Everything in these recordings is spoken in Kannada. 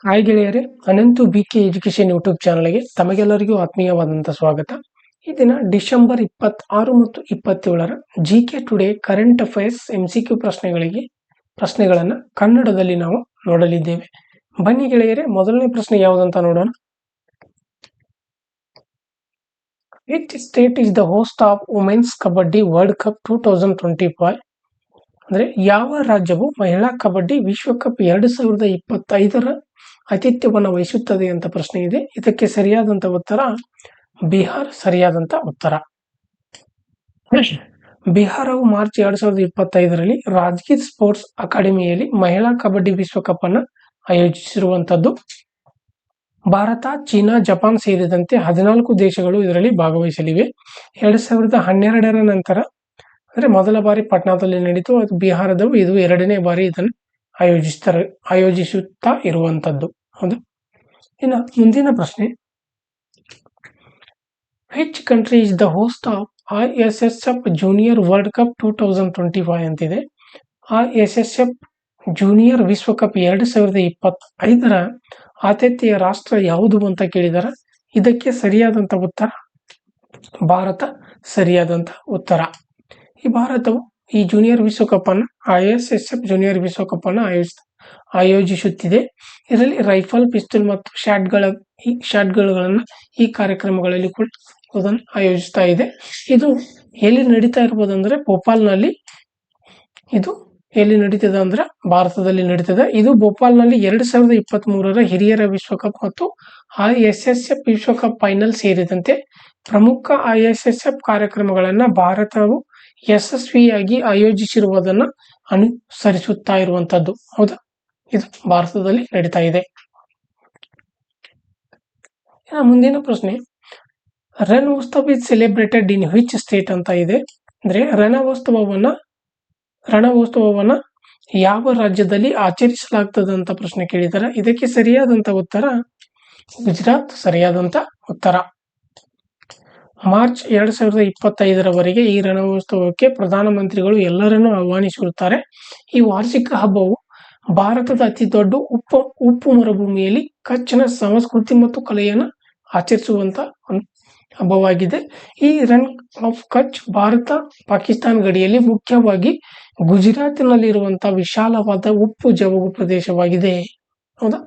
ಹಾಯ್ ಗೆಳೆಯರೇ, ಅನಂತು ಬಿಕೆ ಎಜುಕೇಶನ್ ಯೂಟ್ಯೂಬ್ ಚಾನಲ್ಗೆ ತಮಗೆಲ್ಲರಿಗೂ ಆತ್ಮೀಯವಾದಂಥ ಸ್ವಾಗತ. ಈ ದಿನ ಡಿಸೆಂಬರ್ 26 ಮತ್ತು 27ರ GK today current affairs MCQ ಪ್ರಶ್ನೆಗಳನ್ನು ಕನ್ನಡದಲ್ಲಿ ನಾವು ನೋಡಲಿದ್ದೇವೆ. ಬನ್ನಿ ಗೆಳೆಯರೇ, ಮೊದಲನೇ ಪ್ರಶ್ನೆ ಯಾವುದಂತ ನೋಡೋಣ. Which state is the host of women's kabaddi world cup 2025? ಅಂದ್ರೆ ಯಾವ ರಾಜ್ಯವು ಮಹಿಳಾ ಕಬಡ್ಡಿ ವಿಶ್ವಕಪ್ 2025ರ ಆತಿಥ್ಯವನ್ನು ವಹಿಸುತ್ತದೆ ಅಂತ ಪ್ರಶ್ನೆ ಇದೆ. ಇದಕ್ಕೆ ಸರಿಯಾದಂತ ಉತ್ತರ ಬಿಹಾರ್ ಸರಿಯಾದಂತ ಉತ್ತರ. ಬಿಹಾರವು ಮಾರ್ಚ್ 2025ರಲ್ಲಿ ರಾಜ್ಗೀರ್ ಸ್ಪೋರ್ಟ್ಸ್ ಅಕಾಡೆಮಿಯಲ್ಲಿ ಮಹಿಳಾ ಕಬಡ್ಡಿ ವಿಶ್ವಕಪ್ ಅನ್ನು ಆಯೋಜಿಸಿರುವಂತದ್ದು. ಭಾರತ, ಚೀನಾ, ಜಪಾನ್ ಸೇರಿದಂತೆ 14 ದೇಶಗಳು ಇದರಲ್ಲಿ ಭಾಗವಹಿಸಲಿವೆ. 2012ರ ನಂತರ ಅಂದ್ರೆ ಮೊದಲ ಬಾರಿ ಪಟ್ನಾದಲ್ಲಿ ನಡೀತು. ಅದು ಬಿಹಾರದವು ಇದು ಎರಡನೇ ಬಾರಿ ಇದನ್ನು ಆಯೋಜಿಸುತ್ತಾ ಇರುವಂತದ್ದು. ಹೌದು. ಇನ್ನು ಮುಂದಿನ ಪ್ರಶ್ನೆ, which country is the host of ISSF junior world cup 2025 ಅಂತಿದೆ. ISSF ಜೂನಿಯರ್ ವಿಶ್ವಕಪ್ 2025ರ ಆತಿಥ್ಯ ರಾಷ್ಟ್ರ ಯಾವುದು ಅಂತ ಕೇಳಿದಾರೆ. ಇದಕ್ಕೆ ಸರಿಯಾದಂತ ಉತ್ತರ ಭಾರತ ಸರಿಯಾದಂತ ಉತ್ತರ. ಈ ಭಾರತವು ಈ ಜೂನಿಯರ್ ವಿಶ್ವಕಪ್ ಅನ್ನು ISSF ಜೂನಿಯರ್ ವಿಶ್ವಕಪ್ ಅನ್ನು ಆಯೋಜಿಸುತ್ತಿದೆ. ಇದರಲ್ಲಿ ರೈಫಲ್, ಪಿಸ್ತೂಲ್ ಮತ್ತು ಶಾಟ್ಗಳನ್ನು ಈ ಕಾರ್ಯಕ್ರಮಗಳಲ್ಲಿ ಕೂಡ ಅದನ್ನು ಆಯೋಜಿಸ್ತಾ ಇದೆ. ಇದು ಎಲ್ಲಿ ನಡೀತಾ ಇರ್ಬೋದು ಅಂದ್ರೆ ಭೋಪಾಲ್ನಲ್ಲಿ. ಇದು ಎಲ್ಲಿ ನಡೀತದೆ ಅಂದ್ರೆ ಭಾರತದಲ್ಲಿ ನಡೀತದೆ. ಇದು ಭೋಪಾಲ್ನಲ್ಲಿ 2023ರ ಹಿರಿಯರ ವಿಶ್ವಕಪ್ ಮತ್ತು ISSF ವಿಶ್ವಕಪ್ ಫೈನಲ್ ಸೇರಿದಂತೆ ಪ್ರಮುಖ ISSF ಕಾರ್ಯಕ್ರಮಗಳನ್ನ ಭಾರತವು ಯಶಸ್ವಿಯಾಗಿ ಆಯೋಜಿಸಿರುವುದನ್ನು ಅನುಸರಿಸುತ್ತಾ ಇರುವಂತದ್ದು. ಹೌದಾ, ಇದು ಭಾರತದಲ್ಲಿ ನಡೀತಾ ಇದೆ. ಮುಂದಿನ ಪ್ರಶ್ನೆ, Ranotsav is celebrated in which state ಅಂತ ಇದೆ. ಅಂದ್ರೆ ರಣೋತ್ಸವವನ್ನ ಯಾವ ರಾಜ್ಯದಲ್ಲಿ ಆಚರಿಸಲಾಗ್ತದೆ ಅಂತ ಪ್ರಶ್ನೆ ಕೇಳಿದ್ದಾರೆ. ಇದಕ್ಕೆ ಸರಿಯಾದಂತ ಉತ್ತರ ಗುಜರಾತ್ ಸರಿಯಾದಂತ ಉತ್ತರ. ಮಾರ್ಚ್ 2025ರವರೆಗೆ ಈ ರಣೋತ್ಸವಕ್ಕೆ ಪ್ರಧಾನಮಂತ್ರಿಗಳು ಎಲ್ಲರನ್ನೂ ಆಹ್ವಾನಿಸಿರುತ್ತಾರೆ. ಈ ವಾರ್ಷಿಕ ಹಬ್ಬವು ಭಾರತದ ಅತಿ ದೊಡ್ಡ ಉಪ್ಪು ಮರುಭೂಮಿಯಲ್ಲಿ ಕಚ್ನ ಸಂಸ್ಕೃತಿ ಮತ್ತು ಕಲೆಯನ್ನು ಆಚರಿಸುವಂತ ಒಂದು ಹಬ್ಬವಾಗಿದೆ. ಈ ರನ್ ಆಫ್ ಕಚ್ ಭಾರತ ಪಾಕಿಸ್ತಾನ ಗಡಿಯಲ್ಲಿ ಮುಖ್ಯವಾಗಿ ಗುಜರಾತಿನಲ್ಲಿರುವಂತಹ ವಿಶಾಲವಾದ ಉಪ್ಪು ಜವುಗು ಪ್ರದೇಶವಾಗಿದೆ. ಹೌದಾ.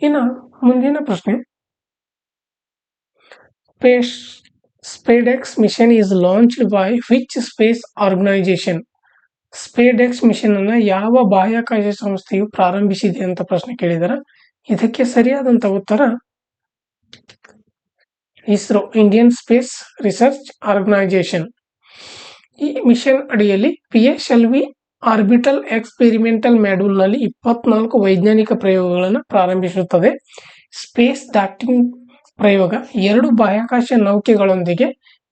ಇನ್ನು ಮುಂದಿನ ಪ್ರಶ್ನೆ, SpaDeX mission is launched by which space organisation? SpaDeX mission ಅನ್ನ ಯಾವ ಬಾಹ್ಯಾಕಾಶ ಸಂಸ್ಥೆಯು ಪ್ರಾರಂಭಿಸಿದೆ ಅಂತ ಪ್ರಶ್ನೆ ಕೇಳಿದರೆ. ಇದಕ್ಕೆ ಸರಿಯಾದಂತ ಉತ್ತರ ISRO, Indian space research organisation. ಈ ಮಿಷನ್ ಅಡಿಯಲ್ಲಿ PSLV ಆರ್ಬಿಟಲ್ ಎಕ್ಸ್ಪೆರಿಮೆಂಟಲ್ ಮಾಡ್ಯೂಲ್ ನಲ್ಲಿ 24 ವೈಜ್ಞಾನಿಕ ಪ್ರಯೋಗಗಳನ್ನು ಪ್ರಾರಂಭಿಸುತ್ತದೆ. ಸ್ಪೇಸ್ ಡಾಕಿಂಗ್ ಪ್ರಯೋಗ 2 ಬಾಹ್ಯಾಕಾಶ ನೌಕೆಗಳೊಂದಿಗೆ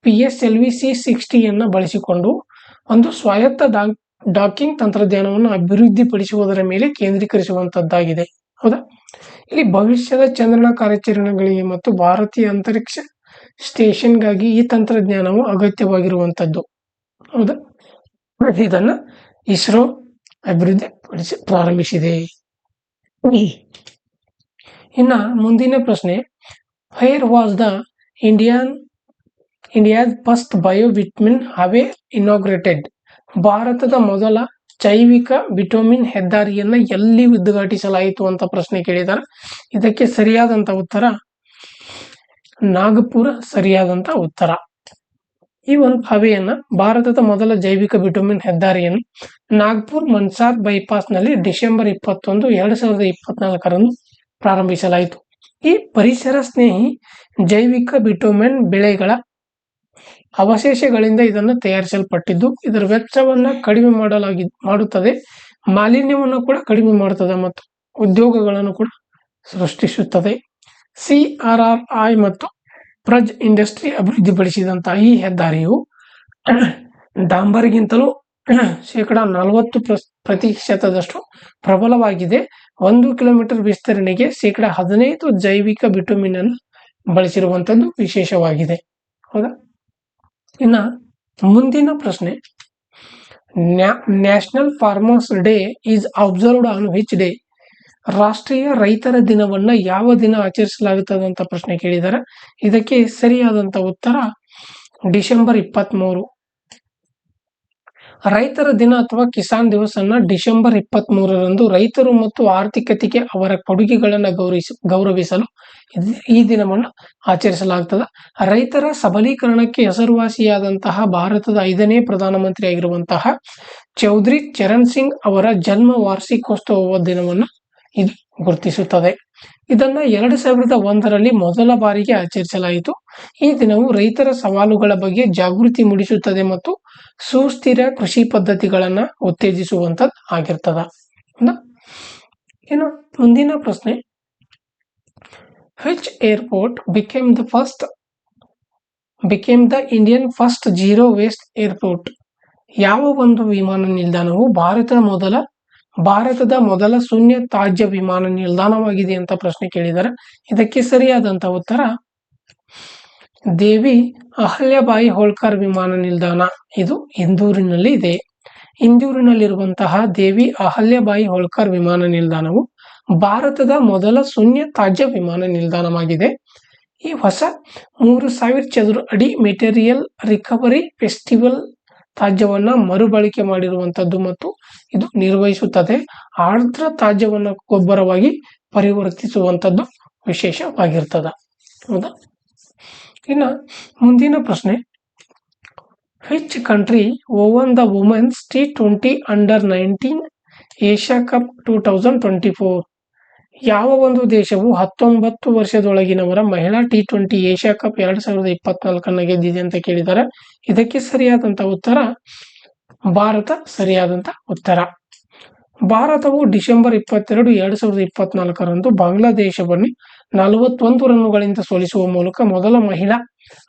PSLV C60 ಬಳಸಿಕೊಂಡು ಒಂದು ಸ್ವಾಯತ್ತ ಡಾಕಿಂಗ್ ತಂತ್ರಜ್ಞಾನವನ್ನು ಅಭಿವೃದ್ಧಿಪಡಿಸುವುದರ ಮೇಲೆ ಕೇಂದ್ರೀಕರಿಸುವಂತದ್ದಾಗಿದೆ. ಹೌದಾ. ಇಲ್ಲಿ ಭವಿಷ್ಯದ ಚಂದ್ರನ ಕಾರ್ಯಾಚರಣೆಗಳಿಗೆ ಮತ್ತು ಭಾರತೀಯ ಅಂತರಿಕ್ಷ ಸ್ಟೇಷನ್ಗಾಗಿ ಈ ತಂತ್ರಜ್ಞಾನವು ಅಗತ್ಯವಾಗಿರುವಂತದ್ದು. ಹೌದಾ. ಇದನ್ನ ಇಸ್ರೋ ಅಭಿವೃದ್ಧಿಪಡಿಸಿ ಪ್ರಾರಂಭಿಸಿದೆ. ಇನ್ನ ಮುಂದಿನ ಪ್ರಶ್ನೆ, where was the India's first biovitamin highway inaugurated? ಭಾರತದ ಮೊದಲ ಜೈವಿಕ ಬಿಟುಮಿನ್ ಹೆದ್ದಾರಿಯನ್ನ ಎಲ್ಲಿ ಉದ್ಘಾಟಿಸಲಾಯಿತು ಅಂತ ಪ್ರಶ್ನೆ ಕೇಳಿದ್ದಾರೆ. ಇದಕ್ಕೆ ಸರಿಯಾದಂತ ಉತ್ತರ ನಾಗಪುರ ಸರಿಯಾದಂತ ಉತ್ತರ. ಈ ಒಂದು ಹವೆಯನ್ನ, ಭಾರತದ ಮೊದಲ ಜೈವಿಕ ಬಿಟುಮಿನ್ ಹೆದ್ದಾರಿಯನ್ನು ನಾಗ್ಪುರ್ ಮನ್ಸಾರ್ ಬೈಪಾಸ್ ನಲ್ಲಿ ಡಿಸೆಂಬರ್ 21, 2024ರಂದು ಪ್ರಾರಂಭಿಸಲಾಯಿತು. ಈ ಪರಿಸರ ಸ್ನೇಹಿ ಜೈವಿಕ ಬಿಟುಮಿನ್ ಬೆಳೆಗಳ ಅವಶೇಷಗಳಿಂದ ಇದನ್ನು ತಯಾರಿಸಲ್ಪಟ್ಟಿದ್ದು, ಇದರ ವೆಚ್ಚವನ್ನ ಕಡಿಮೆ ಮಾಡುತ್ತದೆ, ಮಾಲಿನ್ಯವನ್ನು ಕೂಡ ಕಡಿಮೆ ಮಾಡುತ್ತದೆ ಮತ್ತು ಉದ್ಯೋಗಗಳನ್ನು ಕೂಡ ಸೃಷ್ಟಿಸುತ್ತದೆ. CRRI ಮತ್ತು ಪ್ರಜ್ ಇಂಡಸ್ಟ್ರಿ ಅಭಿವೃದ್ಧಿಪಡಿಸಿದಂತಹ ಈ ಹೆದ್ದಾರಿಯು ಡಾಂಬರ್ಗಿಂತಲೂ 40% ಪ್ರಬಲವಾಗಿದೆ. 1 ಕಿಲೋಮೀಟರ್ ವಿಸ್ತರಣೆಗೆ 15% ಜೈವಿಕ ಬಿಟುಮಿನ್ ಅನ್ನು ಬಳಸಿರುವಂತದ್ದು ವಿಶೇಷವಾಗಿದೆ. ಹೌದಾ. ಇನ್ನ ಮುಂದಿನ ಪ್ರಶ್ನೆ, national farmers day is observed on which day? ರಾಷ್ಟ್ರೀಯ ರೈತರ ದಿನವನ್ನ ಯಾವ ದಿನ ಆಚರಿಸಲಾಗುತ್ತದೆ ಅಂತ ಪ್ರಶ್ನೆ ಕೇಳಿದ್ದಾರೆ. ಇದಕ್ಕೆ ಸರಿಯಾದಂತ ಉತ್ತರ ಡಿಸೆಂಬರ್ 23. ರೈತರ ದಿನ ಅಥವಾ ಕಿಸಾನ್ ದಿವಸ್ ಅನ್ನ ಡಿಸೆಂಬರ್ 23ರಂದು ರೈತರು ಮತ್ತು ಆರ್ಥಿಕತೆಗೆ ಅವರ ಕೊಡುಗೆಗಳನ್ನು ಗೌರವಿಸಲು ಈ ದಿನವನ್ನು ಆಚರಿಸಲಾಗುತ್ತದೆ. ರೈತರ ಸಬಲೀಕರಣಕ್ಕೆ ಹೆಸರುವಾಸಿಯಾದಂತಹ ಭಾರತದ 5ನೇ ಪ್ರಧಾನಮಂತ್ರಿ ಆಗಿರುವಂತಹ ಚೌಧರಿ ಚರಣ್ ಸಿಂಗ್ ಅವರ ಜನ್ಮ ವಾರ್ಷಿಕೋತ್ಸವ ದಿನವನ್ನು ಇದು ಗುರುತಿಸುತ್ತದೆ. ಇದನ್ನ 2001ರಲ್ಲಿ ಮೊದಲ ಬಾರಿಗೆ ಆಚರಿಸಲಾಯಿತು. ಈ ದಿನವು ರೈತರ ಸವಾಲುಗಳ ಬಗ್ಗೆ ಜಾಗೃತಿ ಮೂಡಿಸುತ್ತದೆ ಮತ್ತು ಸುಸ್ಥಿರ ಕೃಷಿ ಪದ್ಧತಿಗಳನ್ನ ಉತ್ತೇಜಿಸುವಂತದ್ದು ಆಗಿರ್ತದ. ಇನ್ನು ಮುಂದಿನ ಪ್ರಶ್ನೆ, which airport became the Indian first zero waste airport? ಯಾವ ಒಂದು ವಿಮಾನ ನಿಲ್ದಾಣವು ಭಾರತದ ಮೊದಲ ಶೂನ್ಯ ತ್ಯಾಜ್ಯ ವಿಮಾನ ನಿಲ್ದಾಣವಾಗಿದೆ ಅಂತ ಪ್ರಶ್ನೆ ಕೇಳಿದ್ದಾರೆ. ಇದಕ್ಕೆ ಸರಿಯಾದಂತ ಉತ್ತರ ದೇವಿ ಅಹಲ್ಯಾಬಾಯಿ ಹೋಳ್ಕರ್ ವಿಮಾನ ನಿಲ್ದಾಣ. ಇದು ಇಂದೂರಿನಲ್ಲಿ ಇದೆ. ಇಂದೂರಿನಲ್ಲಿರುವಂತಹ ದೇವಿ ಅಹಲ್ಯಾಬಾಯಿ ಹೋಳ್ಕರ್ ವಿಮಾನ ನಿಲ್ದಾಣವು ಭಾರತದ ಮೊದಲ ಶೂನ್ಯ ತ್ಯಾಜ್ಯ ವಿಮಾನ ನಿಲ್ದಾಣವಾಗಿದೆ. ಈ ಹೊಸ 3000 ಚದುರ ಅಡಿ ಮೆಟೀರಿಯಲ್ ರಿಕವರಿ ಫೆಸ್ಟಿವಲ್ ತ್ಯಾಜ್ಯವನ್ನ ಮರುಬಳಕೆ ಮಾಡಿರುವಂತದ್ದು ಮತ್ತು ಇದು ನಿರ್ವಹಿಸುತ್ತದೆ. ಆರ್ದ್ರ ತ್ಯಾಜ್ಯವನ್ನ ಗೊಬ್ಬರವಾಗಿ ಪರಿವರ್ತಿಸುವಂತದ್ದು ವಿಶೇಷವಾಗಿರ್ತದ. ಹೌದಾ? ಇನ್ನ ಮುಂದಿನ ಪ್ರಶ್ನೆ, which country won the women's T20 under nineteen Asia cup 2024? ಯಾವ ಒಂದು ದೇಶವು 19 ವರ್ಷದೊಳಗಿನವರ ಮಹಿಳಾ T20 ಏಷ್ಯಾ ಕಪ್ 2024 ಗೆದ್ದಿದೆ ಅಂತ ಕೇಳಿದ್ದಾರೆ. ಇದಕ್ಕೆ ಸರಿಯಾದಂತ ಉತ್ತರ ಭಾರತ ಸರಿಯಾದಂತ ಉತ್ತರ. ಭಾರತವು ಡಿಸೆಂಬರ್ 22, 2024ರಂದು ಬಾಂಗ್ಲಾದೇಶವನ್ನು 41 ರನ್ನುಗಳಿಂದ ಸೋಲಿಸುವ ಮೂಲಕ ಮೊದಲ ಮಹಿಳಾ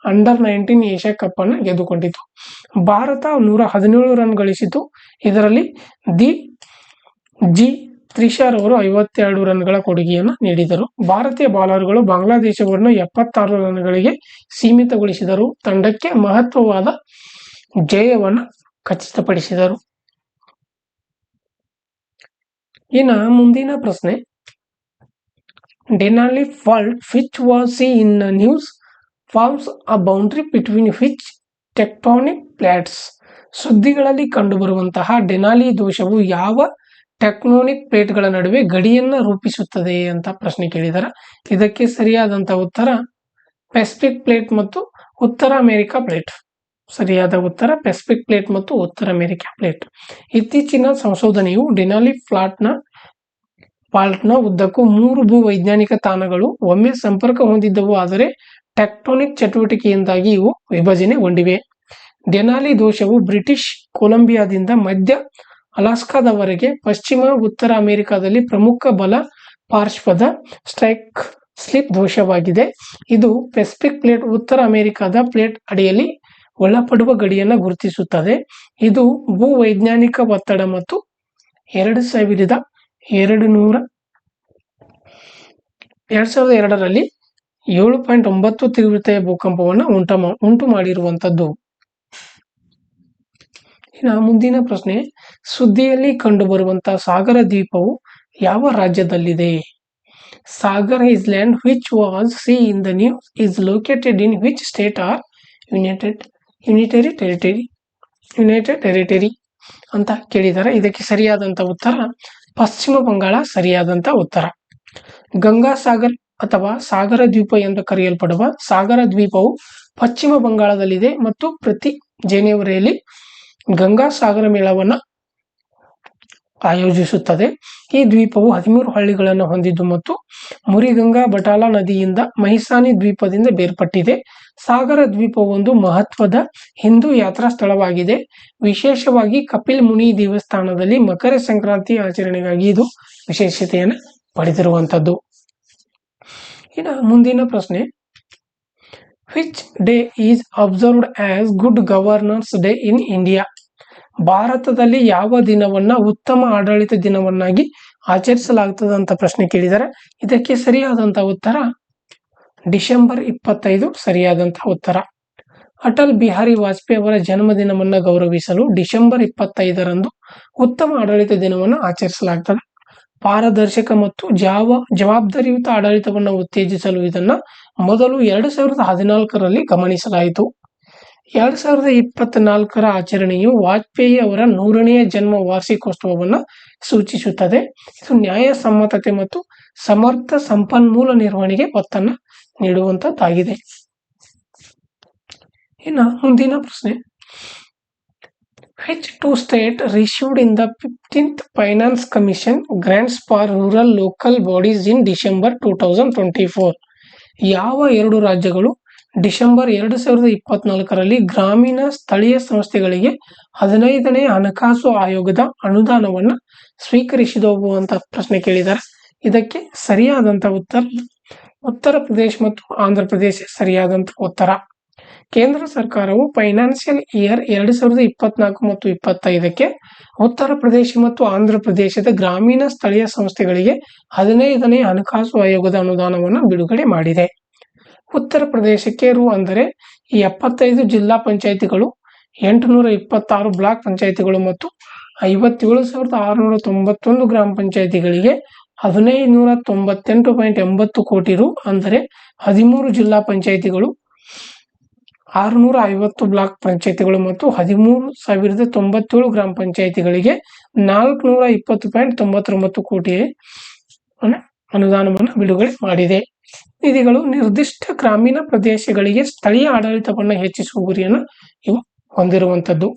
ಅಂಡರ್-19 ಏಷ್ಯಾ ಕಪ್ ಅನ್ನು ಗೆದ್ದುಕೊಂಡಿತು. ಭಾರತ 117 ರನ್ ಗಳಿಸಿತು. ಇದರಲ್ಲಿ ಜಿ ತ್ರಿಷಾರ್ ಅವರು 52 ರನ್ಗಳ ಕೊಡುಗೆಯನ್ನು ನೀಡಿದರು. ಭಾರತೀಯ ಬೌಲರ್ಗಳು ಬಾಂಗ್ಲಾದೇಶವನ್ನು 76 ರನ್ಗಳಿಗೆ ಸೀಮಿತಗೊಳಿಸಿದರು. ತಂಡಕ್ಕೆ ಮಹತ್ವವಾದ ಜಯವನ್ನು ಖಚಿತಪಡಿಸಿದರು. ಇನ್ನು ಮುಂದಿನ ಪ್ರಶ್ನೆ, Denali fault which was seen in news forms a boundary between which tectonic plates? ಸುದ್ದಿಗಳಲ್ಲಿ ಕಂಡುಬರುವಂತಹ ಡೆನಾಲಿ ದೋಷವು ಯಾವ ಟೆಕ್ಟೋನಿಕ್ ಪ್ಲೇಟ್ಗಳ ನಡುವೆ ಗಡಿಯನ್ನ ರೂಪಿಸುತ್ತದೆ ಅಂತ ಪ್ರಶ್ನೆ ಕೇಳಿದ್ದಾರೆ. ಇದಕ್ಕೆ ಸರಿಯಾದಂತ ಉತ್ತರ ಪೆಸಿಫಿಕ್ ಪ್ಲೇಟ್ ಮತ್ತು ಉತ್ತರ ಅಮೆರಿಕಾ ಪ್ಲೇಟ್. ಸರಿಯಾದ ಉತ್ತರ ಪೆಸಿಫಿಕ್ ಪ್ಲೇಟ್ ಮತ್ತು ಉತ್ತರ ಅಮೆರಿಕಾ ಪ್ಲೇಟ್. ಇತ್ತೀಚಿನ ಸಂಶೋಧನೆಯು ಡೆನಾಲಿ ಫಾಲ್ಟ್ನ ಉದ್ದಕ್ಕೂ 3 ಭೂ ವೈಜ್ಞಾನಿಕ ತಾಣಗಳು ಒಮ್ಮೆ ಸಂಪರ್ಕ ಹೊಂದಿದ್ದವು, ಆದರೆ ಟೆಕ್ಟೋನಿಕ್ ಚಟುವಟಿಕೆಯಿಂದಾಗಿ ಇವು ವಿಭಜನೆಗೊಂಡಿವೆ. ಡೆನಾಲಿ ದೋಷವು ಬ್ರಿಟಿಷ್ ಕೊಲಂಬಿಯಾದಿಂದ ಮಧ್ಯ ಅಲಾಸ್ಕಾದವರೆಗೆ ಪಶ್ಚಿಮ ಉತ್ತರ ಅಮೆರಿಕಾದಲ್ಲಿ ಪ್ರಮುಖ ಬಲ ಪಾರ್ಶ್ವದ ಸ್ಟ್ರೈಕ್ ಸ್ಲಿಪ್ ದೋಷವಾಗಿದೆ. ಇದು ಪೆಸಿಫಿಕ್ ಪ್ಲೇಟ್ ಉತ್ತರ ಅಮೆರಿಕಾದ ಪ್ಲೇಟ್ ಅಡಿಯಲ್ಲಿ ಒಳಪಡುವ ಗಡಿಯನ್ನು ಗುರುತಿಸುತ್ತದೆ. ಇದು ಭೂ ವೈಜ್ಞಾನಿಕ ಒತ್ತಡ ಮತ್ತು 2002ರಲ್ಲಿ 7.9 ತೀವ್ರತೆಯ ಭೂಕಂಪವನ್ನು ಉಂಟು ಮಾಡಿರುವಂತದ್ದು. ಇನ್ನು ಮುಂದಿನ ಪ್ರಶ್ನೆ, ಸುದ್ದಿಯಲ್ಲಿ ಕಂಡುಬರುವಂತಹ ಸಾಗರ ದ್ವೀಪವು ಯಾವ ರಾಜ್ಯದಲ್ಲಿದೆ? Sagar island which was seen in the news is located in which state or union territory ಅಂತ ಕೇಳಿದ್ದಾರೆ. ಇದಕ್ಕೆ ಸರಿಯಾದಂತ ಉತ್ತರ ಪಶ್ಚಿಮ ಬಂಗಾಳ ಸರಿಯಾದಂತ ಉತ್ತರ. ಗಂಗಾ ಸಾಗರ್ ಅಥವಾ ಸಾಗರ ದ್ವೀಪ ಎಂದು ಕರೆಯಲ್ಪಡುವ ಸಾಗರ ದ್ವೀಪವು ಪಶ್ಚಿಮ ಬಂಗಾಳದಲ್ಲಿದೆ ಮತ್ತು ಪ್ರತಿ ಜನವರಿಯಲ್ಲಿ ಗಂಗಾ ಸಾಗರ ಮೇಳವನ್ನು ಆಯೋಜಿಸುತ್ತದೆ. ಈ ದ್ವೀಪವು 13 ಹಳ್ಳಿಗಳನ್ನು ಹೊಂದಿದ್ದು ಮತ್ತು ಮುರಿಗಂಗಾ ಬಟಾಲಾ ನದಿಯಿಂದ ಮಹಿಸಾನಿ ದ್ವೀಪದಿಂದ ಬೇರ್ಪಟ್ಟಿದೆ. ಸಾಗರ ದ್ವೀಪವು ಒಂದು ಮಹತ್ವದ ಹಿಂದೂ ಯಾತ್ರಾ ಸ್ಥಳವಾಗಿದೆ. ವಿಶೇಷವಾಗಿ ಕಪಿಲ್ ಮುನಿ ದೇವಸ್ಥಾನದಲ್ಲಿ ಮಕರ ಸಂಕ್ರಾಂತಿ ಆಚರಣೆಗಾಗಿ ಇದು ವಿಶೇಷತೆಯನ್ನು ಪಡೆದಿರುವಂತದ್ದು. ಇನ್ನು ಮುಂದಿನ ಪ್ರಶ್ನೆ, which day is observed as good governance day in India? ಭಾರತದಲ್ಲಿ ಯಾವ ದಿನವನ್ನ ಉತ್ತಮ ಆಡಳಿತ ದಿನವನ್ನಾಗಿ ಆಚರಿಸಲಾಗುತ್ತದೆ ಅಂತ ಪ್ರಶ್ನೆ ಕೇಳಿದ್ದಾರೆ. ಇದಕ್ಕೆ ಸರಿಯಾದಂತ ಉತ್ತರ ಡಿಸೆಂಬರ್ 25 ಸರಿಯಾದಂತ ಉತ್ತರ. ಅಟಲ್ ಬಿಹಾರಿ ವಾಜಪೇಯಿ ಅವರ ಜನ್ಮದಿನವನ್ನ ಗೌರವಿಸಲು ಡಿಸೆಂಬರ್ 25ರಂದು ಉತ್ತಮ ಆಡಳಿತ ದಿನವನ್ನು ಆಚರಿಸಲಾಗುತ್ತದೆ. ಪಾರದರ್ಶಕ ಮತ್ತು ಜವಾಬ್ದಾರಿಯುತ ಆಡಳಿತವನ್ನು ಉತ್ತೇಜಿಸಲು ಇದನ್ನ ಮೊದಲು 2014ರಲ್ಲಿ ಗಮನಿಸಲಾಯಿತು. 2024ರ ಆಚರಣೆಯು ವಾಜಪೇಯಿ ಅವರ 100ನೇ ಜನ್ಮ ವಾರ್ಷಿಕೋತ್ಸವವನ್ನು ಸೂಚಿಸುತ್ತದೆ. ಇದು ನ್ಯಾಯಸಮ್ಮತತೆ ಮತ್ತು ಸಮರ್ಥ ಸಂಪನ್ಮೂಲ ನಿರ್ವಹಣೆಗೆ ಒತ್ತನ್ನು ನೀಡುವಂತದ್ದಾಗಿದೆ. ಇನ್ನು ಮುಂದಿನ ಪ್ರಶ್ನೆ, which two states received in the 15th Finance Commission grants for rural local bodies in December 2024? ಯಾವ ಎರಡು ರಾಜ್ಯಗಳು ಡಿಸೆಂಬರ್ 2024ರಲ್ಲಿ ಗ್ರಾಮೀಣ ಸ್ಥಳೀಯ ಸಂಸ್ಥೆಗಳಿಗೆ 15ನೇ ಹಣಕಾಸು ಆಯೋಗದ ಅನುದಾನವನ್ನು ಸ್ವೀಕರಿಸಿದವು ಅಂತ ಪ್ರಶ್ನೆ ಕೇಳಿದ್ದಾರೆ. ಇದಕ್ಕೆ ಸರಿಯಾದಂತ ಉತ್ತರ ಪ್ರದೇಶ ಮತ್ತು ಆಂಧ್ರ ಪ್ರದೇಶ ಸರಿಯಾದಂತ ಉತ್ತರ. ಕೇಂದ್ರ ಸರ್ಕಾರವು ಫೈನಾನ್ಷಿಯಲ್ ಇಯರ್ 2024 ಮತ್ತು 25ಕ್ಕೆ ಉತ್ತರ ಪ್ರದೇಶ ಮತ್ತು ಆಂಧ್ರ ಪ್ರದೇಶದ ಗ್ರಾಮೀಣ ಸ್ಥಳೀಯ ಸಂಸ್ಥೆಗಳಿಗೆ 15ನೇ ಹಣಕಾಸು ಆಯೋಗದ ಅನುದಾನವನ್ನು ಬಿಡುಗಡೆ ಮಾಡಿದೆ. ಉತ್ತರ ಪ್ರದೇಶಕ್ಕೆ ಅಂದರೆ 75 ಜಿಲ್ಲಾ ಪಂಚಾಯಿತಿಗಳು, 826 ಬ್ಲಾಕ್ ಪಂಚಾಯಿತಿಗಳು ಮತ್ತು 57,691 ಗ್ರಾಮ ಪಂಚಾಯಿತಿಗಳಿಗೆ 1598.80 ಕೋಟಿ ರು ಅಂದರೆ 13 ಜಿಲ್ಲಾ ಪಂಚಾಯಿತಿಗಳು, 650 ಬ್ಲಾಕ್ ಪಂಚಾಯಿತಿಗಳು ಮತ್ತು 13,097 ಗ್ರಾಮ ಪಂಚಾಯಿತಿಗಳಿಗೆ 420.99 ಕೋಟಿ ಅನುದಾನವನ್ನು ಬಿಡುಗಡೆ ಮಾಡಿದೆ. ನಿಧಿಗಳು ನಿರ್ದಿಷ್ಟ ಗ್ರಾಮೀಣ ಪ್ರದೇಶಗಳಿಗೆ ಸ್ಥಳೀಯ ಆಡಳಿತವನ್ನು ಹೆಚ್ಚಿಸುವ ಗುರಿಯನ್ನು ಇವು ಹೊಂದಿರುವಂತದ್ದು.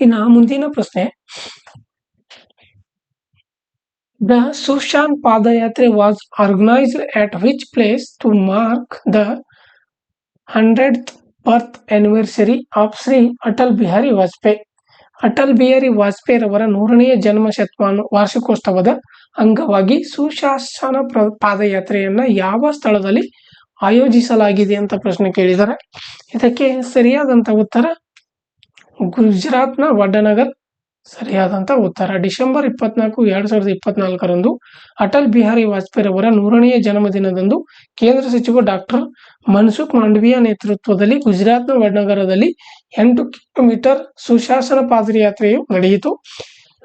ಇನ್ನು ಮುಂದಿನ ಪ್ರಶ್ನೆ, ದ ಸುಶಾಂತ್ ಪಾದಯಾತ್ರೆ was organised at which place to mark the 100th birth anniversary of Shri Atal Bihari Vajpayee. Atal Bihari Vajpayee ರವರ 100ನೇ ಜನ್ಮ ವಾರ್ಷಿಕೋತ್ಸವದ ಅಂಗವಾಗಿ ಸುಶಾಸನ ಪಾದಯಾತ್ರೆಯನ್ನ ಯಾವ ಸ್ಥಳದಲ್ಲಿ ಆಯೋಜಿಸಲಾಗಿದೆ ಅಂತ ಪ್ರಶ್ನೆ ಕೇಳಿದ್ದಾರೆ. ಇದಕ್ಕೆ ಸರಿಯಾದಂತ ಉತ್ತರ ಗುಜರಾತ್ನ ವಡ್ನಗರ್ ಸರಿಯಾದಂತ ಉತ್ತರ. ಡಿಸೆಂಬರ್ 24, 2024ರಂದು ಅಟಲ್ ಬಿಹಾರಿ ವಾಜಪೇಯಿ ರವರ 100ನೇ ಜನ್ಮದಿನದಂದು ಕೇಂದ್ರ ಸಚಿವ ಡಾಕ್ಟರ್ ಮನ್ಸುಖ್ ಮಾಂಡವಿಯಾ ನೇತೃತ್ವದಲ್ಲಿ ಗುಜರಾತ್ನ ವಡ್ನಗರದಲ್ಲಿ 8 ಕಿಲೋಮೀಟರ್ ಸುಶಾಸನ ಪಾದಯಾತ್ರೆಯು ನಡೆಯಿತು.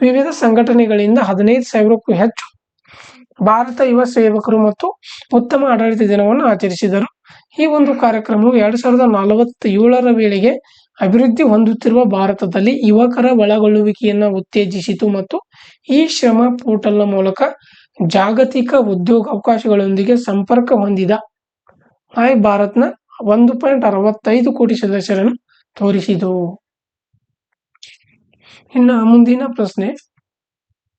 ವಿವಿಧ ಸಂಘಟನೆಗಳಿಂದ 15,000ಕ್ಕೂ ಹೆಚ್ಚು ಭಾರತ ಯುವ ಸೇವಕರು ಮತ್ತು ಉತ್ತಮ ಆಡಳಿತ ದಿನವನ್ನು ಆಚರಿಸಿದರು. ಈ ಒಂದು ಕಾರ್ಯಕ್ರಮವು 2047ರ ವೇಳೆಗೆ ಅಭಿವೃದ್ಧಿ ಹೊಂದುತ್ತಿರುವ ಭಾರತದಲ್ಲಿ ಯುವಕರ ಒಳಗೊಳ್ಳುವಿಕೆಯನ್ನು ಉತ್ತೇಜಿಸಿತು ಮತ್ತು ಈ ಶ್ರಮ ಪೋರ್ಟಲ್ನ ಮೂಲಕ ಜಾಗತಿಕ ಉದ್ಯೋಗಾವಕಾಶಗಳೊಂದಿಗೆ ಸಂಪರ್ಕ ಹೊಂದಿದ ಮೈ ಭಾರತ್ನ 1.65 ಕೋಟಿ ಸದಸ್ಯರನ್ನು ತೋರಿಸಿತು. ಇನ್ನು ಮುಂದಿನ ಪ್ರಶ್ನೆ,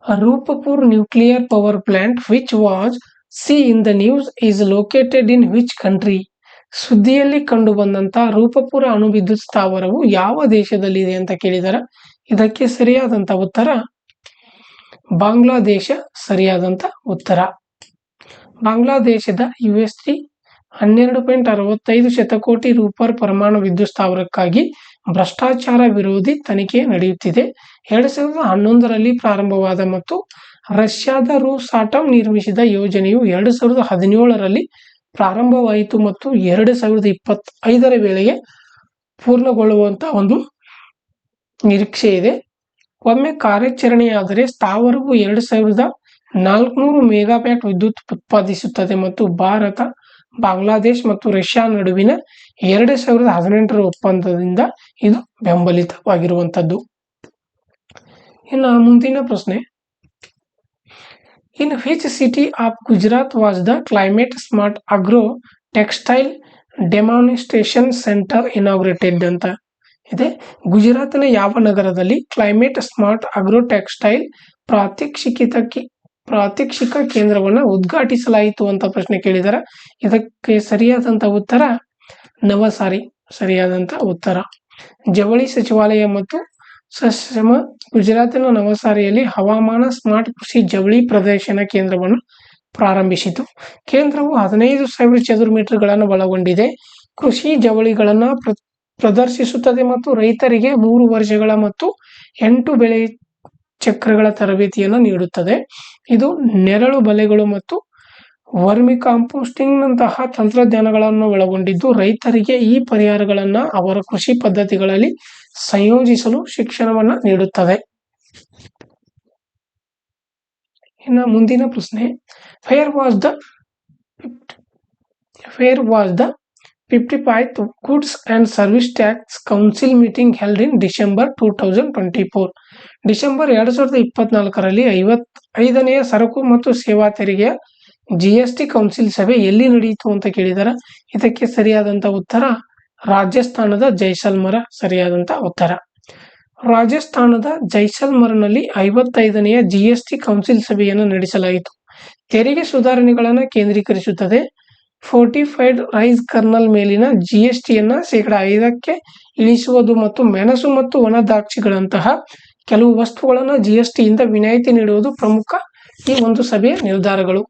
Rooppur nuclear power plant which was seen in the news is located in which country? ಸುದ್ದಿಯಲ್ಲಿ ಕಂಡು ಬಂದಂತಹ ರೂಪಪುರ ಅಣು ವಿದ್ಯುತ್ ಸ್ಥಾವರವು ಯಾವ ದೇಶದಲ್ಲಿದೆ ಅಂತ ಕೇಳಿದಾರೆ. ಇದಕ್ಕೆ ಸರಿಯಾದಂತ ಉತ್ತರ ಬಾಂಗ್ಲಾದೇಶ ಸರಿಯಾದಂತ ಉತ್ತರ. ಬಾಂಗ್ಲಾದೇಶದ USD 12.65 ಶತಕೋಟಿ ರೂಪಾಯಿ ಪರಮಾಣು ವಿದ್ಯುತ್ ಸ್ಥಾವರಕ್ಕಾಗಿ ಭ್ರಷ್ಟಾಚಾರ ವಿರೋಧಿ ತನಿಖೆ ನಡೆಯುತ್ತಿದೆ. 2011ರಲ್ಲಿ ಪ್ರಾರಂಭವಾದ ಮತ್ತು ರಷ್ಯಾದ ರೋಸಾಟಂ ನಿರ್ಮಿಸಿದ ಯೋಜನೆಯು 2017ರಲ್ಲಿ ಪ್ರಾರಂಭವಾಯಿತು ಮತ್ತು 2025ರ ವೇಳೆಗೆ ಪೂರ್ಣಗೊಳ್ಳುವಂತ ಒಂದು ನಿರೀಕ್ಷೆ ಇದೆ. ಒಮ್ಮೆ ಕಾರ್ಯಾಚರಣೆಯಾದರೆ ಸ್ಥಾವರವು 2400 ಮೆಗಾವ್ಯಾಟ್ ವಿದ್ಯುತ್ ಉತ್ಪಾದಿಸುತ್ತದೆ ಮತ್ತು ಭಾರತ, ಬಾಂಗ್ಲಾದೇಶ ಮತ್ತು ರಷ್ಯಾ ನಡುವಿನ 2018ರ ಒಪ್ಪಂದದಿಂದ ಇದು ಬೆಂಬಲಿತವಾಗಿರುವಂತದ್ದು. ಇನ್ನು ಮುಂದಿನ ಪ್ರಶ್ನೆ, in which city of Gujarat was the climate smart agro textile demonstration centre inaugurated ಅಂತ ಇದೆ. ಗುಜರಾತ್ನ ಯಾವ ನಗರದಲ್ಲಿ ಕ್ಲೈಮೇಟ್ ಸ್ಮಾರ್ಟ್ ಅಗ್ರೋ ಟೆಕ್ಸ್ಟೈಲ್ ಪ್ರಾತ್ಯಕ್ಷಿಕ ಕೇಂದ್ರವನ್ನು ಉದ್ಘಾಟಿಸಲಾಯಿತು ಅಂತ ಪ್ರಶ್ನೆ ಕೇಳಿದ್ದಾರೆ. ಇದಕ್ಕೆ ಸರಿಯಾದಂತ ಉತ್ತರ ನವಸಾರಿ ಸರಿಯಾದಂತ ಉತ್ತರ. ಜವಳಿ ಸಚಿವಾಲಯ ಮತ್ತು ಸಶ್ರಮ ಗುಜರಾತಿನ ನವಸಾರಿಯಲ್ಲಿ ಹವಾಮಾನ ಸ್ಮಾರ್ಟ್ ಕೃಷಿ ಜವಳಿ ಪ್ರದರ್ಶನ ಕೇಂದ್ರವನ್ನು ಪ್ರಾರಂಭಿಸಿತು. ಕೇಂದ್ರವು 15,000 ಚದುರ ಮೀಟರ್ಗಳನ್ನು ಒಳಗೊಂಡಿದೆ. ಕೃಷಿ ಜವಳಿಗಳನ್ನು ಪ್ರದರ್ಶಿಸುತ್ತದೆ ಮತ್ತು ರೈತರಿಗೆ 3 ವರ್ಷಗಳ ಮತ್ತು 8 ಬೆಳೆ ಚಕ್ರಗಳ ತರಬೇತಿಯನ್ನು ನೀಡುತ್ತದೆ. ಇದು ನೆರಳು ಬಲೆಗಳು ಮತ್ತು ವರ್ಮಿ ಕಾಂಪೋಸ್ಟಿಂಗ್ ನಂತಹ ತಂತ್ರಜ್ಞಾನಗಳನ್ನು ಒಳಗೊಂಡಿದ್ದು ರೈತರಿಗೆ ಈ ಪರಿಹಾರಗಳನ್ನು ಅವರ ಕೃಷಿ ಪದ್ಧತಿಗಳಲ್ಲಿ ಸಂಯೋಜಿಸಲು ಶಿಕ್ಷಣವನ್ನು ನೀಡುತ್ತದೆ. ಇನ್ನು ಮುಂದಿನ ಪ್ರಶ್ನೆ, where was the 55th goods and services tax council meeting held in December 2024. December 2024ರಲ್ಲಿ 55ನೇ ಸರಕು ಮತ್ತು ಸೇವಾ ತೆರಿಗೆಯ GST ಕೌನ್ಸಿಲ್ ಸಭೆ ಎಲ್ಲಿ ನಡೆಯಿತು ಅಂತ ಕೇಳಿದಾರೆ. ಇದಕ್ಕೆ ಸರಿಯಾದಂತ ಉತ್ತರ ರಾಜಸ್ಥಾನದ ಜೈಸಲ್ಮರ ಸರಿಯಾದಂತ ಉತ್ತರ. ರಾಜಸ್ಥಾನದ ಜೈಸಲ್ಮರ್ನಲ್ಲಿ 55ನೇ GST ಕೌನ್ಸಿಲ್ ಸಭೆಯನ್ನು ನಡೆಸಲಾಯಿತು. ತೆರಿಗೆ ಸುಧಾರಣೆಗಳನ್ನು ಕೇಂದ್ರೀಕರಿಸುತ್ತದೆ. ಫೋರ್ಟಿಫೈಡ್ ರೈಸ್ ಕರ್ನಲ್ ಮೇಲಿನ GSTಯನ್ನು 5% ಇಳಿಸುವುದು ಮತ್ತು ಮೆಣಸು ಮತ್ತು ಒಣ ದ್ರಾಕ್ಷಿಗಳಂತಹ ಕೆಲವು ವಸ್ತುಗಳನ್ನು GSTಯಿಂದ ವಿನಾಯಿತಿ ನೀಡುವುದು ಪ್ರಮುಖ ಈ ಒಂದು ಸಭೆಯ ನಿರ್ಧಾರಗಳು.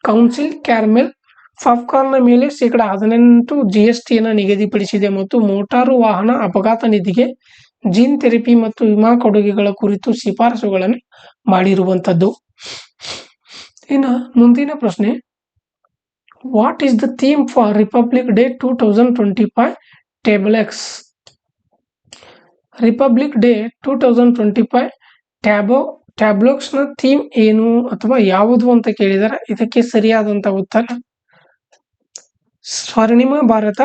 ಕೌನ್ಸಿಲ್ ಕ್ಯಾರಮೆಲ್ ಪಾಪ್ಕಾರ್ನ್ನ ಮೇಲೆ 18% GSTಯನ್ನು ನಿಗದಿಪಡಿಸಿದೆ ಮತ್ತು ಮೋಟಾರು ವಾಹನ ಅಪಘಾತ ನಿಧಿಗೆ ಜೀನ್ ಥೆರಪಿ ಮತ್ತು ವಿಮಾ ಕೊಡುಗೆಗಳ ಕುರಿತು ಶಿಫಾರಸುಗಳನ್ನು ಮಾಡಿರುವಂಥದ್ದು. ಇನ್ನು ಮುಂದಿನ ಪ್ರಶ್ನೆ, what is the theme for Republic Day 2025 tableaux? Republic Day 2025 ಟ್ಯಾಬ್ಲೋಕ್ಸ್ನ ಥೀಮ್ ಏನು ಅಥವಾ ಯಾವುದು ಅಂತ ಕೇಳಿದರೆ ಇದಕ್ಕೆ ಸರಿಯಾದಂತ ಉತ್ತರ ಸ್ವರ್ಣಿಮ ಭಾರತ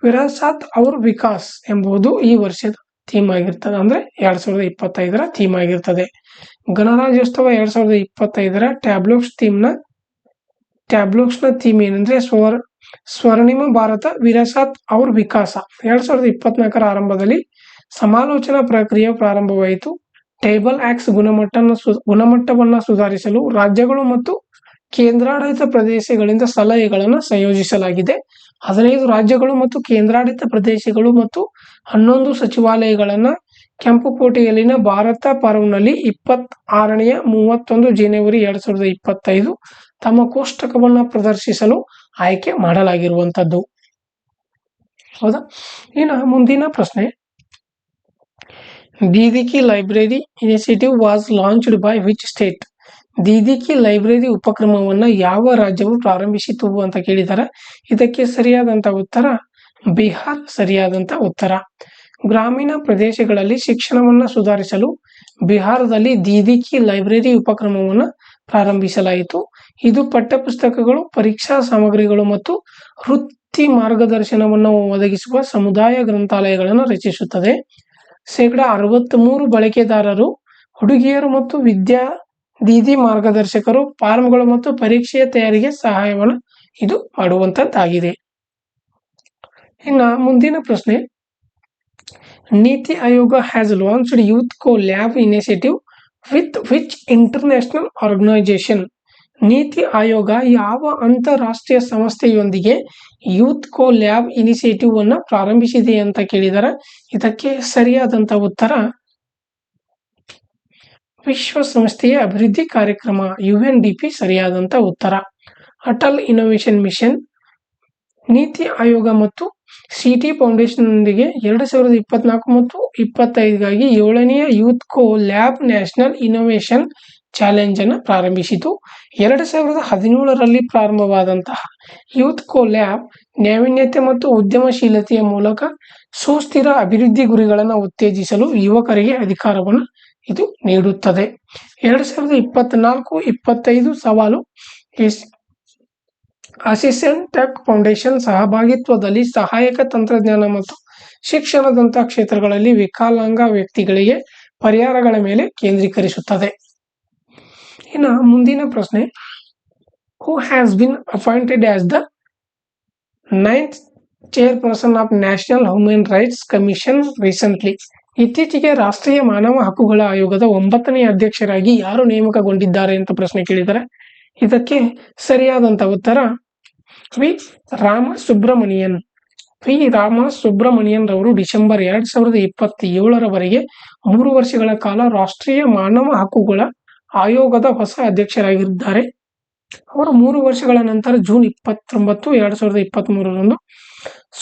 ವಿರಾಸತ್ ಔರ್ ವಿಕಾಸ್ ಎಂಬುದು ಈ ವರ್ಷದ ಥೀಮ್ ಆಗಿರ್ತದೆ. ಅಂದ್ರೆ 2025ರ ಥೀಮ್ ಆಗಿರ್ತದೆ. ಗಣರಾಜ್ಯೋತ್ಸವ 2025ರ ಟ್ಯಾಬ್ಲೋಕ್ಸ್ನ ಥೀಮ್ ಏನಂದ್ರೆ ಸ್ವರ್ಣಿಮ ಭಾರತ ವಿರಾಸತ್ ಔರ್ ವಿಕಾಸ. 2024ರ ಆರಂಭದಲ್ಲಿ ಸಮಾಲೋಚನಾ ಪ್ರಕ್ರಿಯೆ ಪ್ರಾರಂಭವಾಯಿತು. ಟೇಬಲ್ ಆಕ್ಟ್ಸ್ ಗುಣಮಟ್ಟವನ್ನು ಸುಧಾರಿಸಲು ರಾಜ್ಯಗಳು ಮತ್ತು ಕೇಂದ್ರಾಡಳಿತ ಪ್ರದೇಶಗಳಿಂದ ಸಲಹೆಗಳನ್ನು ಸಂಯೋಜಿಸಲಾಗಿದೆ. 15 ರಾಜ್ಯಗಳು ಮತ್ತು ಕೇಂದ್ರಾಡಳಿತ ಪ್ರದೇಶಗಳು ಮತ್ತು 11 ಸಚಿವಾಲಯಗಳನ್ನು ಕೆಂಪುಕೋಟೆಯಲ್ಲಿನ ಭಾರತ ಪರ್ವ್ನಲ್ಲಿ 26ನೇ 31 ಜನವರಿ 2025 ತಮ್ಮ ಕೋಷ್ಟಕವನ್ನು ಪ್ರದರ್ಶಿಸಲು ಆಯ್ಕೆ ಮಾಡಲಾಗಿರುವಂಥದ್ದು. ಹೌದಾ? ಇನ್ನು ಮುಂದಿನ ಪ್ರಶ್ನೆ, Didi ki library initiative was launched by which state? Didi ki library ಉಪಕ್ರಮವನ್ನು ಯಾವ ರಾಜ್ಯವು ಪ್ರಾರಂಭಿಸಿತು ಅಂತ ಕೇಳಿದ್ದಾರೆ. ಇದಕ್ಕೆ ಸರಿಯಾದಂತ ಉತ್ತರ ಬಿಹಾರ್ ಸರಿಯಾದಂತ ಉತ್ತರ. ಗ್ರಾಮೀಣ ಪ್ರದೇಶಗಳಲ್ಲಿ ಶಿಕ್ಷಣವನ್ನು ಸುಧಾರಿಸಲು ಬಿಹಾರದಲ್ಲಿ ದೀದಿ ಕಿ ಲೈಬ್ರರಿ ಉಪಕ್ರಮವನ್ನು ಪ್ರಾರಂಭಿಸಲಾಯಿತು. ಇದು ಪಠ್ಯಪುಸ್ತಕಗಳು, ಪರೀಕ್ಷಾ ಸಾಮಗ್ರಿಗಳು ಮತ್ತು ವೃತ್ತಿ ಮಾರ್ಗದರ್ಶನವನ್ನು ಒದಗಿಸುವ ಸಮುದಾಯ ಗ್ರಂಥಾಲಯಗಳನ್ನು ರಚಿಸುತ್ತದೆ. 63% ಬಳಕೆದಾರರು ಹುಡುಗಿಯರು ಮತ್ತು ದೀದಿ ಮಾರ್ಗದರ್ಶಕರು, ಫಾರ್ಮ್ಗಳು ಮತ್ತು ಪರೀಕ್ಷೆಯ ತಯಾರಿಗೆ ಸಹಾಯವನ್ನು ಇದು ಮಾಡುವಂತದ್ದಾಗಿದೆ. ಇನ್ನು ಮುಂದಿನ ಪ್ರಶ್ನೆ, NITI Aayog has launched youth co lab initiative with which international organisation? NITI Aayog ಯಾವ ಅಂತಾರಾಷ್ಟ್ರೀಯ ಸಂಸ್ಥೆಯೊಂದಿಗೆ ಯೂತ್ ಕೋ ಲ್ಯಾಬ್ ಇನಿಷಿಯೇಟಿವ್ ಅನ್ನು ಪ್ರಾರಂಭಿಸಿದೆ ಅಂತ ಕೇಳಿದರೆ ಇದಕ್ಕೆ ಸರಿಯಾದಂತ ಉತ್ತರ ವಿಶ್ವಸಂಸ್ಥೆಯ ಅಭಿವೃದ್ಧಿ ಕಾರ್ಯಕ್ರಮ UNDP ಸರಿಯಾದಂತ ಉತ್ತರ. ಅಟಲ್ ಇನ್ನೋವೇಷನ್ ಮಿಷನ್, ನೀತಿ ಆಯೋಗ ಮತ್ತು ಸಿಟಿ ಫೌಂಡೇಶನ್ನೊಂದಿಗೆ 2024 ಮತ್ತು 25ಗಾಗಿ 7ನೇ youth co lab national innovation challenge ಅನ್ನು ಪ್ರಾರಂಭಿಸಿತು. 2017ರಲ್ಲಿ ಪ್ರಾರಂಭವಾದಂತಹ ಯೂತ್ ಕೋ ಲ್ಯಾಬ್ ನಾವೀನ್ಯತೆ ಮತ್ತು ಉದ್ಯಮಶೀಲತೆಯ ಮೂಲಕ ಸುಸ್ಥಿರ ಅಭಿವೃದ್ಧಿ ಗುರಿಗಳನ್ನು ಉತ್ತೇಜಿಸಲು ಯುವಕರಿಗೆ ಅಧಿಕಾರವನ್ನು ಇದು ನೀಡುತ್ತದೆ. 2024-25 ಸವಾಲು ಅಸಿಸ್ಟೆಂಟ್ ಟೆಕ್ ಫೌಂಡೇಶನ್ ಸಹಭಾಗಿತ್ವದಲ್ಲಿ ಸಹಾಯಕ ತಂತ್ರಜ್ಞಾನ ಮತ್ತು ಶಿಕ್ಷಣದಂತಹ ಕ್ಷೇತ್ರಗಳಲ್ಲಿ ವಿಕಲಾಂಗ ವ್ಯಕ್ತಿಗಳಿಗೆ ಪರಿಹಾರಗಳ ಮೇಲೆ ಕೇಂದ್ರೀಕರಿಸುತ್ತದೆ. ಇನ್ನು ಮುಂದಿನ ಪ್ರಶ್ನೆ, who has been appointed as the 9th chairperson of national human rights commission recently? ಇತ್ತೀಚೆಗೆ ರಾಷ್ಟ್ರೀಯ ಮಾನವ ಹಕ್ಕುಗಳ ಆಯೋಗದ 9ನೇ ಅಧ್ಯಕ್ಷರಾಗಿ ಯಾರು ನೇಮಕಗೊಂಡಿದ್ದಾರೆ ಅಂತ ಪ್ರಶ್ನೆ ಕೇಳಿದ್ದಾರೆ. ಇದಕ್ಕೆ ಸರಿಯಾದಂತ ಉತ್ತರ ವಿ ರಾಮಸುಬ್ರಮಣಿಯನ್ ರವರು ಡಿಸೆಂಬರ್ 2027ರವರೆಗೆ 3 ವರ್ಷಗಳ ಕಾಲ ರಾಷ್ಟ್ರೀಯ ಮಾನವ ಹಕ್ಕುಗಳ ಆಯೋಗದ ಹೊಸ ಅಧ್ಯಕ್ಷರಾಗಿದ್ದಾರೆ. ಅವರು 3 ವರ್ಷಗಳ ನಂತರ ಜೂನ್ 29, 2023ರಂದು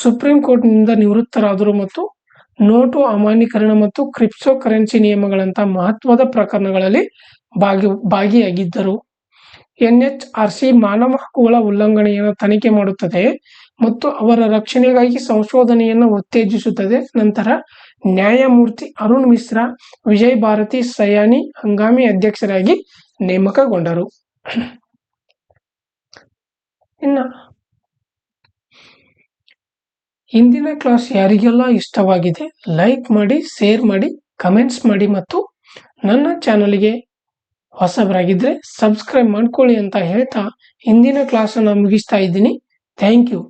ಸುಪ್ರೀಂ ಕೋರ್ಟ್ನಿಂದ ನಿವೃತ್ತರಾದರು ಮತ್ತು ನೋಟು ಅಮಾನ್ಯೀಕರಣ ಮತ್ತು ಕ್ರಿಪ್ಟೋ ಕರೆನ್ಸಿ ನಿಯಮಗಳಂತಹ ಮಹತ್ವದ ಪ್ರಕರಣಗಳಲ್ಲಿ ಭಾಗಿಯಾಗಿದ್ದರು. NHRC ಮಾನವ ಹಕ್ಕುಗಳ ಉಲ್ಲಂಘನೆಯನ್ನು ತನಿಖೆ ಮಾಡುತ್ತದೆ ಮತ್ತು ಅವರ ರಕ್ಷಣೆಗಾಗಿ ಸಂಶೋಧನೆಯನ್ನು ಉತ್ತೇಜಿಸುತ್ತದೆ. ನಂತರ ನ್ಯಾಯಮೂರ್ತಿ ಅರುಣ್ ಮಿಶ್ರಾ, ವಿಜಯ್ ಭಾರತಿ ಸಯಾನಿ ಹಂಗಾಮಿ ಅಧ್ಯಕ್ಷರಾಗಿ ನೇಮಕಗೊಂಡರು. ಇನ್ನು ಇಂದಿನ ಕ್ಲಾಸ್ ಯಾರಿಗೆಲ್ಲ ಇಷ್ಟವಾಗಿದೆ ಲೈಕ್ ಮಾಡಿ, ಶೇರ್ ಮಾಡಿ, ಕಮೆಂಟ್ಸ್ ಮಾಡಿ ಮತ್ತು ನನ್ನ ಚಾನಲ್ಗೆ ಹೊಸಬರಾಗಿದ್ದರೆ ಸಬ್ಸ್ಕ್ರೈಬ್ ಮಾಡ್ಕೊಳ್ಳಿ ಅಂತ ಹೇಳ್ತಾ ಇಂದಿನ ಕ್ಲಾಸನ್ನು ಮುಗಿಸ್ತಾ ಇದ್ದೀನಿ. Thank you.